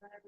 Hello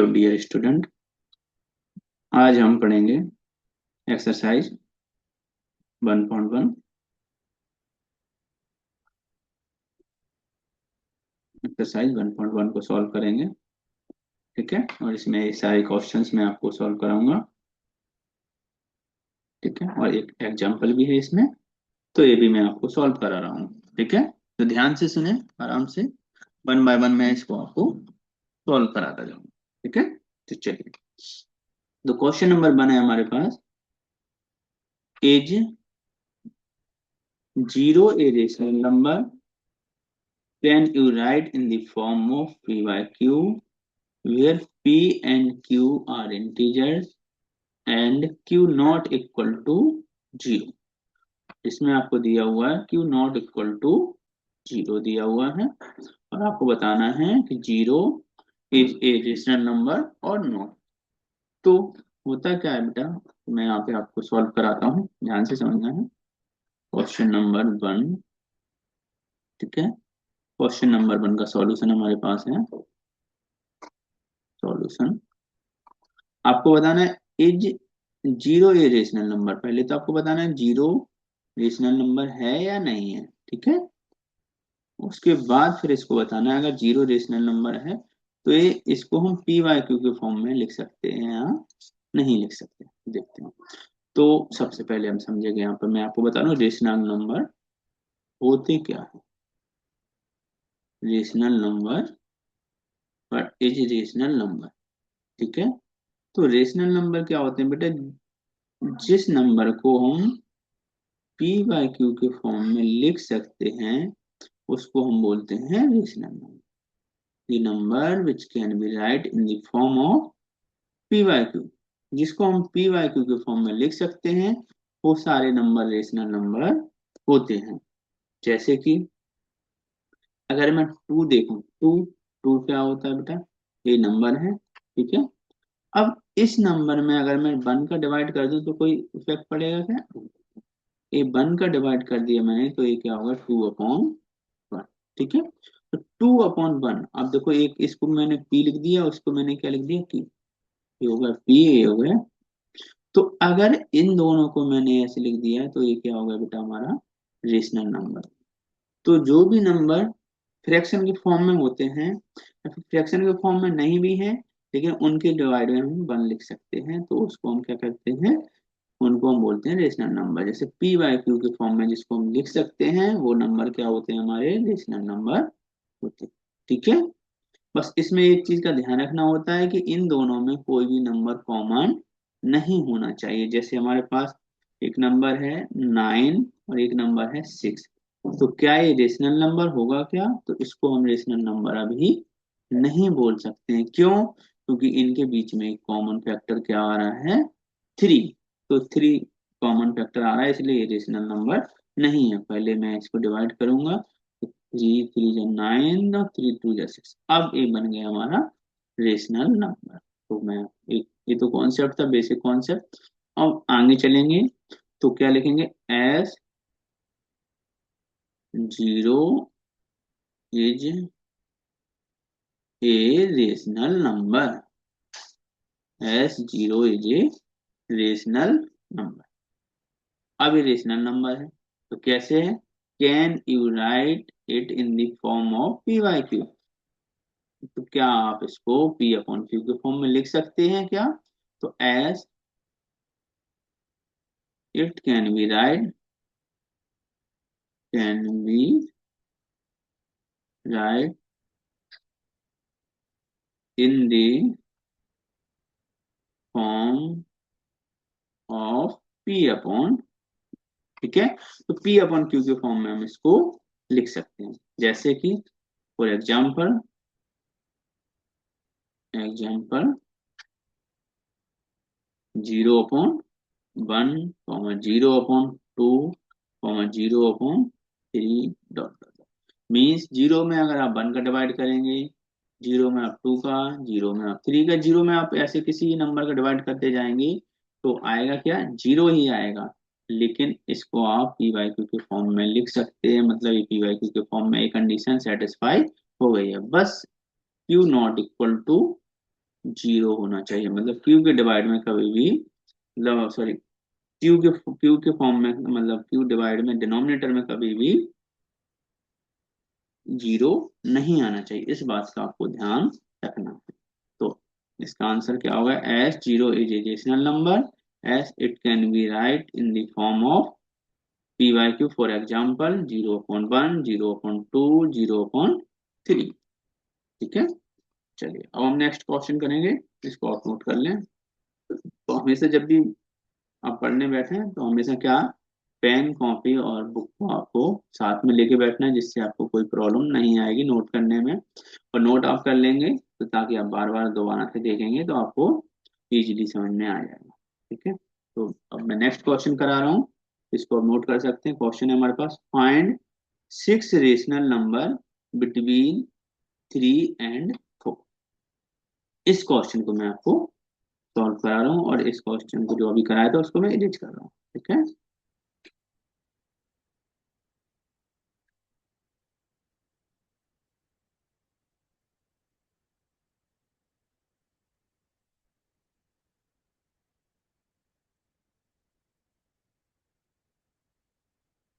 dear student. आज हम पढ़ेंगे एक्सरसाइज 1.1। एक्सरसाइज 1.1 को सॉल्व करेंगे। ठीक है, और इसमें ये सारे क्वेश्चंस मैं आपको सॉल्व कराऊंगा। ठीक है, और एक एग्जांपल भी है इसमें, तो ये भी मैं आपको सॉल्व करा रहा हूँ। ठीक है, तो ध्यान से सुने, आराम से, वन बाय वन मैं इसको आपको सॉल्व कराता जाऊंगा। ठीक है, तो चलिए, तो क्वेश्चन नंबर 1 है हमारे पास। As zero a rational number, can you write in the form of p by q where p and q are integers and q not equal to 0। इसमें आपको दिया हुआ है q not equal to 0 दिया हुआ है, और आपको बताना है कि 0 इज ए रेशनल नंबर और नॉट। तो होता क्या है बेटा, मैं यहाँ पे आपको सॉल्व कराता हूँ, ध्यान से समझना है। Question number 1। ठीक है, क्वेश्चन नंबर 1 का सॉल्यूशन हमारे पास है। सॉल्यूशन आपको बताना है, is zero a rational number. पहले तो आपको बताना है जीरो रेशनल नंबर है या नहीं है। ठीक है, उसके बाद फिर इसको बताना है, अगर जीरो रेशनल नंबर है तो ये इसको हम पी वाई क्यू के फॉर्म में लिख सकते हैं या नहीं लिख सकते, देखते हैं। तो सबसे पहले हम समझेंगे, यहाँ पर मैं आपको बता रहा हूँ रेशनल नंबर होते क्या है। रेशनल नंबर, पर इज रेशनल नंबर। ठीक है, तो रेशनल नंबर क्या होते हैं बेटा, जिस नंबर को हम पी बाय क्यू के फॉर्म में लिख सकते हैं उसको हम बोलते हैं rational number. The number which can be write in the form of p by q, जिसको हम पी बाय क्यू के फॉर्म में लिख सकते हैं वो सारे नंबर रेशनल नंबर होते हैं। जैसे कि अगर मैं टू देखूं, टू टू क्या होता है बेटा, ये नंबर है। ठीक है, अब इस नंबर में अगर मैं वन का डिवाइड कर दूं तो कोई इफेक्ट पड़ेगा क्या? ये वन का डिवाइड कर दिया मैंने तो ये क्या होगा, 2/1। ठीक है, तो 2/1। अब देखो, एक इसको मैंने पी लिख दिया, उसको मैंने क्या लिख दिया, की। ये होगा पी, ये हो गया। तो अगर इन दोनों को मैंने ऐसे लिख दिया तो ये क्या होगा बेटा, हमारा रेशनल नंबर। तो जो भी नंबर फ्रैक्शन के फॉर्म में होते हैं या फिर फ्रैक्शन के फॉर्म में नहीं भी है, लेकिन उनके डिवाइड में हम वन लिख सकते हैं, तो उसको हम क्या करते हैं, उनको हम बोलते हैं रेशनल नंबर। जैसे पी बाय क्यू के फॉर्म में जिसको हम लिख सकते हैं वो नंबर क्या होते हैं, हमारे रेशनल नंबर होते हैं। ठीक है, बस इसमें एक चीज का ध्यान रखना होता है कि इन दोनों में कोई भी नंबर कॉमन नहीं होना चाहिए। जैसे हमारे पास एक नंबर है 9 और एक नंबर है 6, तो क्या ये रेशनल नंबर होगा क्या? तो इसको हम रेशनल नंबर अभी नहीं बोल सकते हैं। क्यों? क्योंकि इनके बीच में एक कॉमन फैक्टर क्या आ रहा है, 3। तो 3 कॉमन फैक्टर आ रहा है, इसलिए ये रेशनल नंबर नहीं है। पहले मैं इसको डिवाइड करूंगा, 3 3 9 और 3 2 6। अब ये बन गया हमारा रेशनल नंबर। तो मैं एक, ये तो कॉन्सेप्ट था, बेसिक कॉन्सेप्ट। अब आगे चलेंगे तो क्या लिखेंगे, S zero is a rational number. S zero is a rational number. अब ये रेशनल नंबर है, तो कैसे है, can you right it in the form of P by Q. तो क्या आप इसको पी अपॉन क्यू के फॉर्म में लिख सकते हैं क्या? तो S it can be write in the form of P upon. ठीक है, तो पी अपॉन क्यू के फॉर्म में हम इसको लिख सकते हैं। जैसे कि for example, example 0/1, 0/2, 0/3 dot dot. Means zero में अगर आप वन का डिवाइड करेंगे जीरो में आप टू का, जीरो में आप थ्री का, जीरो में आप ऐसे किसी नंबर का डिवाइड करते जाएंगे तो आएगा क्या, जीरो ही आएगा। लेकिन इसको आप पी वाई क्यू के फॉर्म में लिख सकते हैं, मतलब ये पी वाई क्यू के फॉर्म में एक कंडीशन सेटिस्फाई हो गई है। बस q not equal to zero होना चाहिए, मतलब क्यू के डिवाइड में कभी भी, मतलब सॉरी, क्यू के फॉर्म में, मतलब क्यू डिवाइड में डिनोमिनेटर में कभी भी जीरो नहीं आना चाहिए। इस बात का आपको ध्यान रखना है। तो इसका आंसर क्या होगा, as zero is a rational number as it can be write in the form of p y q, for example 0/1, 0/2, 0/3। ठीक है, चलिए अब हम नेक्स्ट क्वेश्चन करेंगे, इसको आप नोट कर लें। तो हमेशा जब भी आप पढ़ने बैठे तो हमेशा क्या, पेन कॉपी और बुक को आपको साथ में लेके बैठना है, जिससे आपको कोई प्रॉब्लम नहीं आएगी नोट करने में। और नोट आप कर लेंगे तो ताकि आप बार बार दोबारा से देखेंगे तो आपको इजीली समझ में आ जाएगा। ठीक है, तो अब मैं नेक्स्ट क्वेश्चन करा रहा हूँ, इसको आप नोट कर सकते हैं। क्वेश्चन है हमारे पास, find six rational number between three and four. इस क्वेश्चन को मैं आपको सॉल्व करा रहा हूँ, और इस क्वेश्चन को जो अभी कराया था उसको मैं एडिट कर रहा हूँ। ठीक है,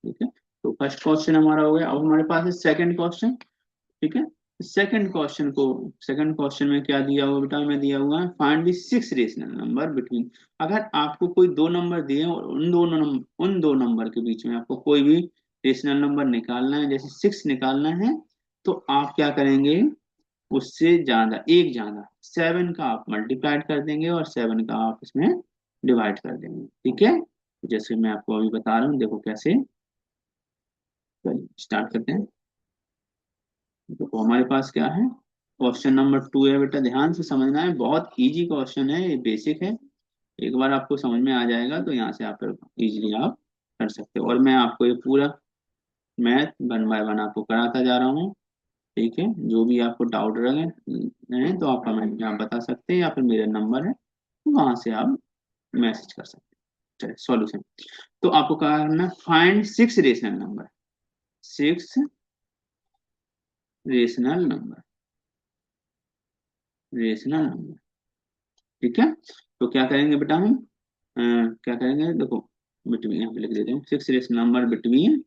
ठीक है, तो फर्स्ट क्वेश्चन हमारा हो गया। अब हमारे पास है सेकंड क्वेश्चन। ठीक है, सेकंड क्वेश्चन में क्या दिया हुआ बेटा, में दिया हुआ है find the six rational number between. अगर आपको कोई दो नंबर दिए और उन दो नंबर के बीच में आपको कोई भी रेशनल नंबर निकालना है, जैसे सिक्स निकालना है, तो आप क्या करेंगे, उससे ज्यादा, एक ज्यादा, सेवन का आप मल्टीप्लाइड कर देंगे और सेवन का आप इसमें डिवाइड कर देंगे। ठीक है, जैसे मैं आपको अभी बता रहा हूँ, देखो कैसे। चलिए स्टार्ट करते हैं। तो हमारे पास क्या है, क्वेश्चन नंबर टू है बेटा, ध्यान से समझना है, बहुत इजी क्वेश्चन है, ये बेसिक है। एक बार आपको समझ में आ जाएगा तो यहाँ से आप इजीली आप कर सकते हो। और मैं आपको ये पूरा मैथ वन बाय वन आपको कराता जा रहा हूँ। ठीक है, जो भी आपको डाउट रहे हैं तो आप कमेंट में आप बता सकते हैं, या फिर मेरा नंबर है वहां से आप मैसेज कर सकते हैं। चलिए सॉल्यूशन। तो आपको क्या करना है, find six rational number, six rational number, rational number. ठीक है, तो क्या करेंगे बेटा हम, क्या करेंगे, देखो बिटवीन यहाँ पे लिख देते हैं, six rational number between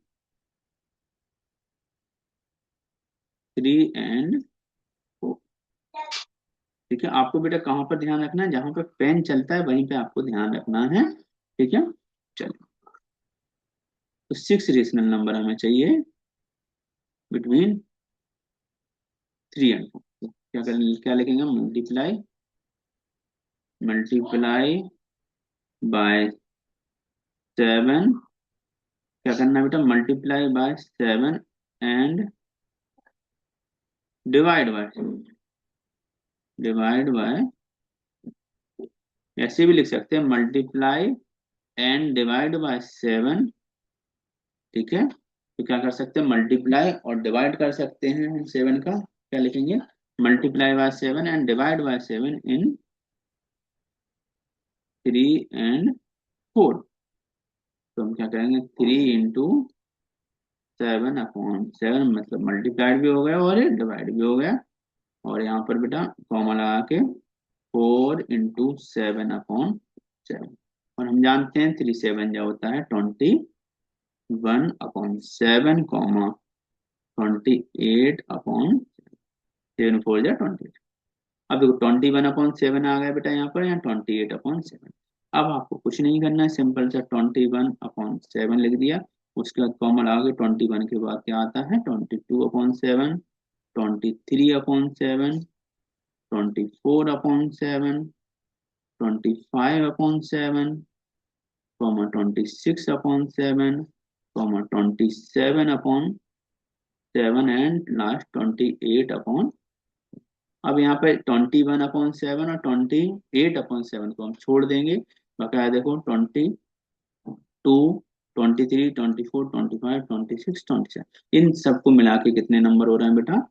three and four. ठीक है, आपको बेटा कहाँ पर ध्यान रखना है, जहां पर पेन चलता है वहीं पे आपको ध्यान रखना है। ठीक है, चलिए, तो सिक्स रेशनल नंबर हमें चाहिए बिटवीन थ्री एंड फोर। क्या करेंगे, क्या लिखेंगे, मल्टीप्लाई, मल्टीप्लाई बाय सेवन। क्या करना है बेटा, multiply by seven and divide by, divide by, ऐसे भी लिख सकते हैं, multiply and divide by seven. ठीक है, तो क्या कर सकते हैं, मल्टीप्लाई और डिवाइड कर सकते हैं हम सेवन का, क्या लिखेंगे, multiply by seven and divide by seven in three and four. तो हम क्या करेंगे, three into seven upon seven, मतलब मल्टीप्लाइड भी हो गया और डिवाइड भी हो गया। और यहाँ पर बेटा कॉमा लगा के four into seven upon seven. और हम जानते हैं थ्री सेवन जो होता है 21/7, कॉमा 28/7, अब देखो 21/7 आ गया बेटा यहाँ पर, यहाँ 28/7। अब आपको कुछ नहीं करना है, सिंपल सा 21/7 लिख दिया। उसके बाद कॉमन आ गए, 21 के बाद क्या आता है, 22/7, 23/7, 24/7, 25/7, कॉमा 26/7, कॉमा 27/7, एंड लास्ट 28। अब यहाँ पे 21/7 और 28/7 को हम छोड़ देंगे। बकाया देखो 22, 23, 24, 25, 26, 27, इन सबको मिला के कितने नंबर हो रहे हैं बेटा,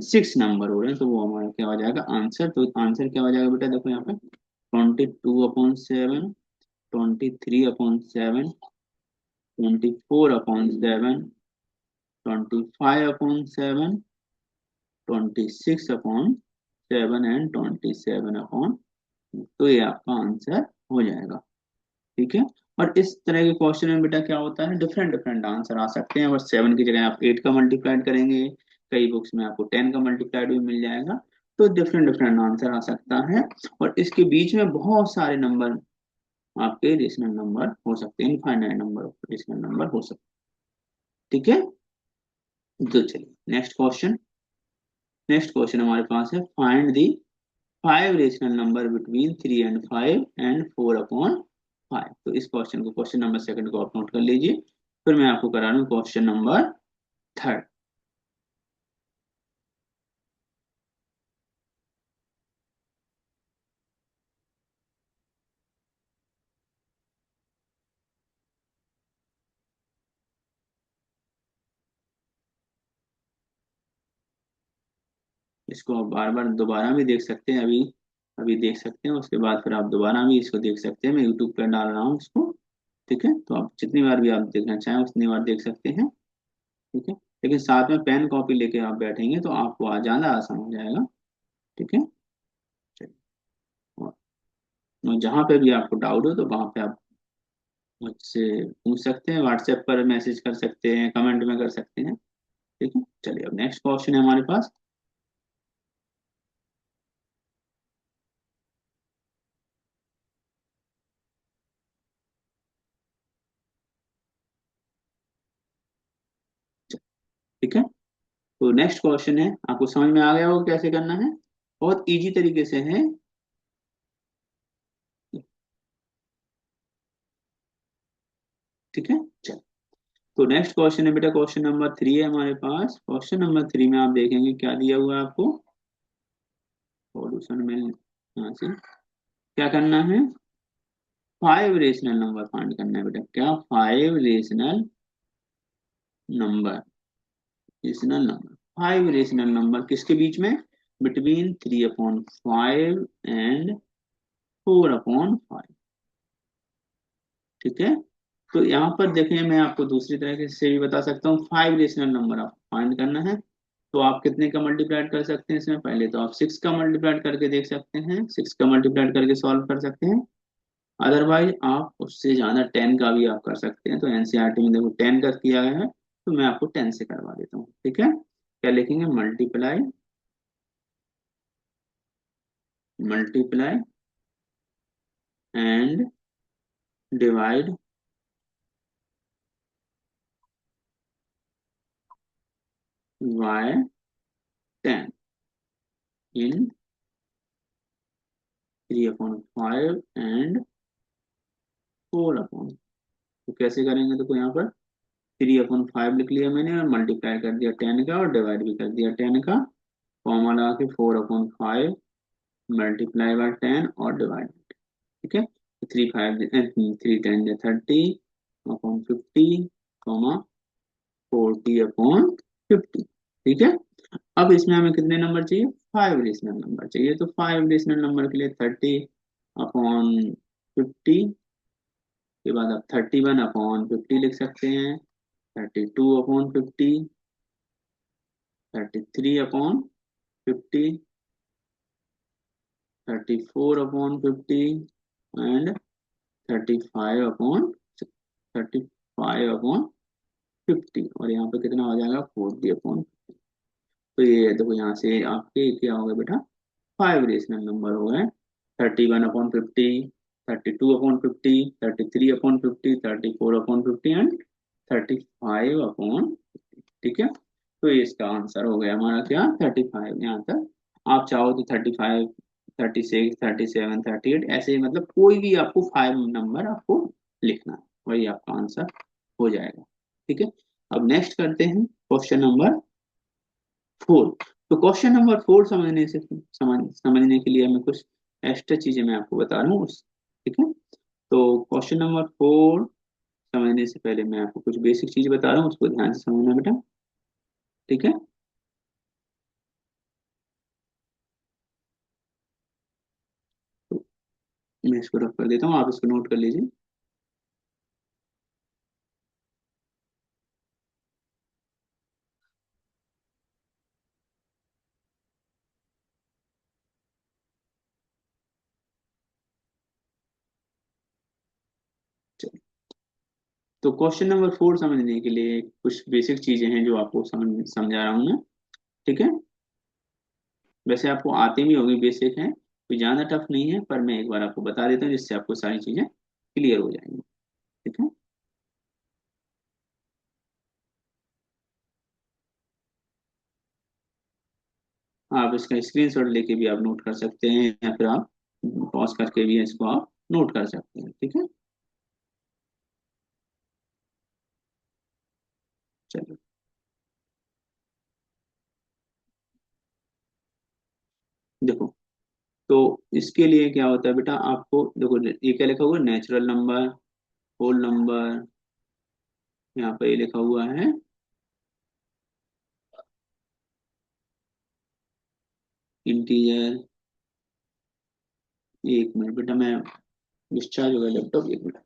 सिक्स नंबर हो रहे हैं, तो वो हमारा क्या हो जाएगा आंसर। तो आंसर क्या हो जाएगा बेटा, देखो यहाँ पे 22/7, 23/7, 24/7, 25/7, 26/7 एंड 27/, तो ये आपका आंसर हो जाएगा। ठीक है। और इस तरह के क्वेश्चन में बेटा क्या होता है, डिफरेंट डिफरेंट आंसर आ सकते हैं। बस 7 की जगह आप 8 का मल्टीप्लाइड करेंगे, कई बुक्स में आपको 10 का मल्टीप्लाइड भी मिल जाएगा। तो डिफरेंट डिफरेंट आंसर आ सकता है। और इसके बीच में बहुत सारे नंबर आपके रेशनल नंबर हो सकते हैं, इनफाइनाइट नंबर रेशनल नंबर हो सकते हैं। ठीक है। तो चलिए नेक्स्ट क्वेश्चन। नेक्स्ट क्वेश्चन हमारे पास है, find the five rational number between 3 and 5 and 4/5। तो इस क्वेश्चन को, क्वेश्चन नंबर सेकंड को आप नोट कर लीजिए। फिर मैं आपको करा रहा हूँ क्वेश्चन नंबर थर्ड। इसको आप बार बार दोबारा भी देख सकते हैं, अभी अभी देख सकते हैं, उसके बाद फिर आप दोबारा भी इसको देख सकते हैं। मैं यूट्यूब पर डाल रहा हूँ इसको। ठीक है। तो आप जितनी बार भी आप देखना चाहें उतनी बार देख सकते हैं। ठीक है। लेकिन साथ में पेन कॉपी लेके आप बैठेंगे तो आपको ज्यादा आसान हो जाएगा। ठीक है। चलिए। और जहाँ पे भी आपको डाउट हो तो वहां पे आप मुझसे पूछ सकते हैं, व्हाट्सएप पर मैसेज कर सकते हैं, कमेंट में कर सकते हैं। ठीक है। चलिए अब नेक्स्ट क्वेश्चन है हमारे पास। ठीक है। तो नेक्स्ट क्वेश्चन है, आपको समझ में आ गया होगा कैसे करना है, बहुत इजी तरीके से है। ठीक है। चल, तो नेक्स्ट क्वेश्चन है बेटा, क्वेश्चन नंबर 3 है हमारे पास। क्वेश्चन नंबर 3 में आप देखेंगे क्या दिया हुआ है आपको। सॉल्यूशन में यहाँ से क्या करना है, फाइव रेशनल नंबर फाइंड करना है बेटा। क्या, five rational number, rational number, five rational number किसके बीच में, बिटवीन 3/5 एंड 4/5। ठीक है। तो यहाँ पर देखें, मैं आपको दूसरी तरीके से भी बता सकता हूँ। फाइव रेशनल नंबर आप फाइंड करना है, तो आप कितने का मल्टीप्लाइड कर सकते हैं इसमें, पहले तो आप 6 का मल्टीप्लाइड करके देख सकते हैं, 6 का मल्टीप्लाइड करके सॉल्व कर सकते हैं। अदरवाइज आप उससे ज्यादा 10 का भी आप कर सकते हैं। तो एनसीईआरटी में देखो 10 का किया गया है, तो मैं आपको 10 से करवा देता हूँ। ठीक है। क्या लिखेंगे, multiply, multiply and divide by 10 in 3/5 and 4/, तो कैसे करेंगे, देखो यहाँ पर 3/5 लिख लिया मैंने, और मल्टीप्लाई कर दिया 10 का, और डिवाइड भी कर दिया 10 का। कॉमा लगा के 4/5 मल्टीप्लाई बाय 10 और डिवाइड। ठीक है। 3 10 30 कॉमा 40/50। ठीक है। अब इसमें हमें कितने नंबर चाहिए, फाइव रेशनल नंबर चाहिए। तो फाइव रेशनल नंबर के लिए 30/50 के बाद आप 31/50 लिख सकते हैं, 32/50, 33/50, 34/50 एंड 35/50। और यहाँ पे कितना हो जाएगा, 40/, तो ये देखो यहाँ से आपके क्या हो गया बेटा, फाइव रेशनल नंबर हो गए। 31/50, 32/50, 33/50, 34/50 एंड 35/, ठीक है। तो ये इसका आंसर हो गया हमारा क्या, 35 यहाँ तक। आप चाहो तो 35, 36, 37, 38 ऐसे, मतलब कोई भी आपको फाइव नंबर आपको लिखना है, वही आपका आंसर हो जाएगा। ठीक है। अब नेक्स्ट करते हैं क्वेश्चन नंबर 4। तो क्वेश्चन नंबर 4 समझने के लिए मैं कुछ एक्स्ट्रा चीजें मैं आपको बता रहा हूँ ठीक है। तो क्वेश्चन नंबर 4 समझने से पहले मैं आपको कुछ बेसिक चीज बता रहा हूँ, उसको ध्यान से समझना बेटा। ठीक है। मैं इसको रफ कर देता हूँ, आप इसको नोट कर लीजिए। चलिए, तो क्वेश्चन नंबर 4 समझने के लिए कुछ बेसिक चीजें हैं जो आपको समझा रहा हूँ मैं। ठीक है, वैसे आपको आती भी होगी, बेसिक है, कोई ज्यादा टफ नहीं है, पर मैं एक बार आपको बता देता हूँ जिससे आपको सारी चीजें क्लियर हो जाएंगी। ठीक है, आप इसका स्क्रीनशॉट लेके भी आप नोट कर सकते हैं, या फिर आप पॉज करके भी इसको आप नोट कर सकते हैं। ठीक है, चलो, देखो, तो इसके लिए क्या होता है बेटा, आपको देखो ये क्या लिखा हुआ है, नेचुरल नंबर, होल नंबर, यहाँ पे ये लिखा हुआ है इंटीजर। एक मिनट बेटा, मैं डिस्चार्ज हो गया लैपटॉप, एक मिनट।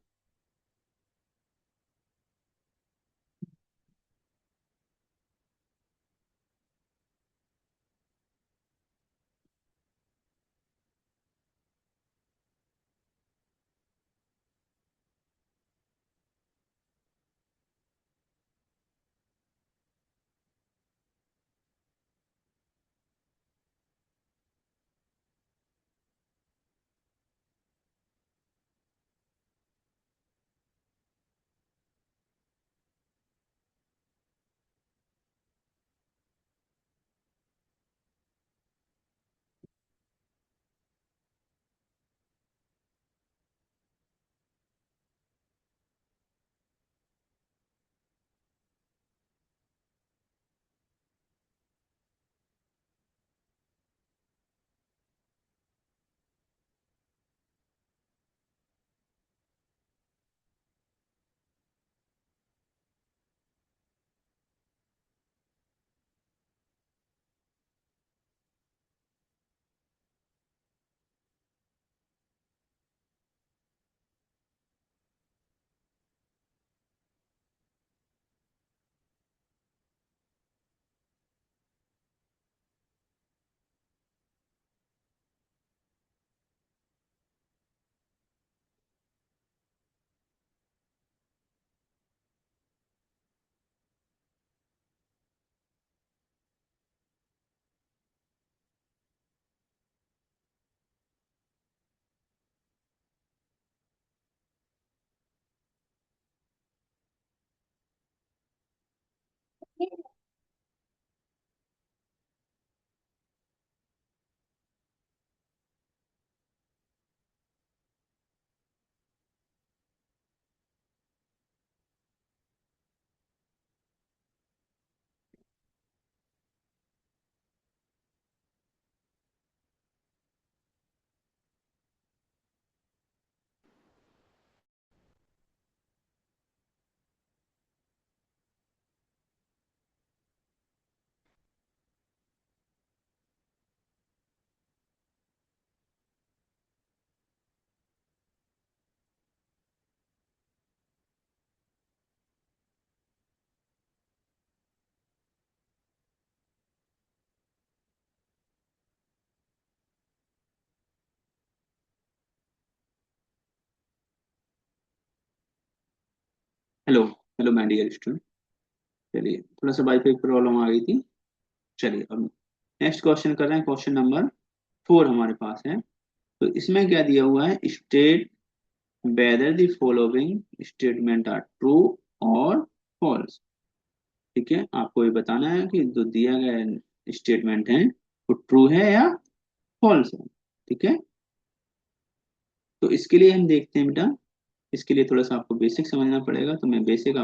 Hello, hello my dear student. चलिए, थोड़ा सा वाईफाई प्रॉब्लम आ गई थी। चलिए, अब नेक्स्ट क्वेश्चन कर रहे हैं, क्वेश्चन नंबर 4 हमारे पास है। तो इसमें क्या दिया हुआ है, state whether the following statement are true और फॉल्स। ठीक है, आपको ये बताना है कि जो दिया गया स्टेटमेंट है वो ट्रू है या फॉल्स है। ठीक है, तो इसके लिए हम देखते हैं बेटा, इसके लिए थोड़ा सा आपको बेसिक समझना पड़ेगा, तो मैं बेसिक